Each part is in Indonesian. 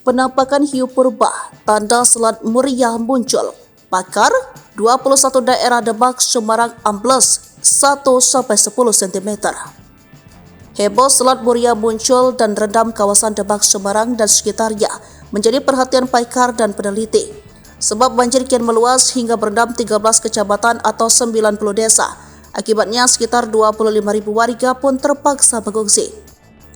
Penampakan hiu purba, tanda Selat Muria muncul. Pakar, 21 daerah Demak, Semarang ambles 1-10 cm. Heboh Selat Muria muncul dan rendam kawasan Demak, Semarang dan sekitarnya menjadi perhatian pakar dan peneliti. Sebab banjir kian meluas hingga berendam 13 kecamatan atau 90 desa. Akibatnya sekitar 25.000 warga pun terpaksa mengungsi.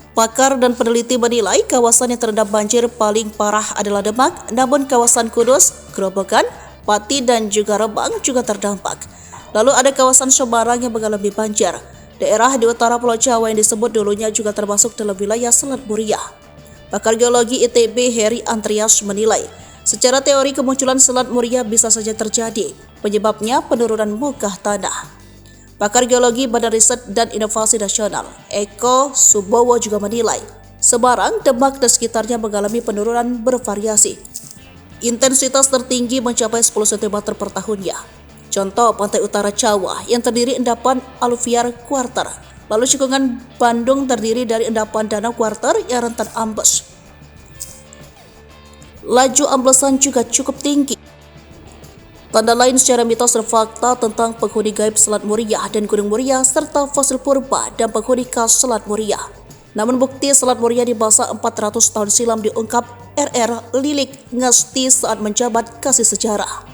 Pakar dan peneliti menilai kawasan yang terendam banjir paling parah adalah Demak, namun kawasan Kudus, Grobogan, Pati dan juga Rembang juga terdampak. Lalu ada kawasan Semarang yang mengalami banjir. Daerah di utara Pulau Jawa yang disebut dulunya juga termasuk dalam wilayah Selat Muria. Pakar geologi ITB Heri Andreas menilai, secara teori kemunculan Selat Muria bisa saja terjadi, penyebabnya penurunan muka tanah. Pakar geologi Badan Riset dan Inovasi Nasional, Eko Subowo juga menilai, Semarang, Demak dan sekitarnya mengalami penurunan bervariasi. Intensitas tertinggi mencapai 10 cm per tahunnya. Contoh pantai utara Jawa yang terdiri endapan aluvial kuarter, lalu cekungan Bandung terdiri dari endapan danau kuarter yang rentan ambles. Laju amblesan juga cukup tinggi. Tanda lain secara mitos dan fakta tentang penghuni gaib Selat Muria dan Gunung Muria serta fosil purba dan penghuni khas Selat Muria. Namun bukti Selat Muria di masa 400 tahun silam diungkap RR Lilik Ngesti saat menjabat Kasih Sejarah.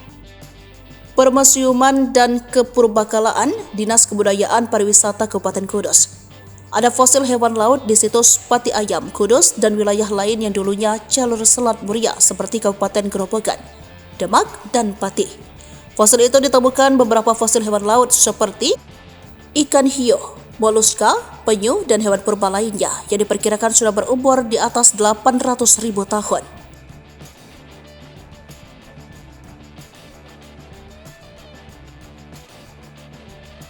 Permusiuman dan Kepurbakalaan Dinas Kebudayaan Pariwisata Kabupaten Kudus. Ada fosil hewan laut di situs Pati Ayam, Kudus dan wilayah lain yang dulunya jalur Selat Muria seperti Kabupaten Grobogan, Demak, dan Pati. Fosil itu ditemukan beberapa fosil hewan laut seperti ikan hiu, moluska, penyu, dan hewan purba lainnya yang diperkirakan sudah berumur di atas 800.000 tahun.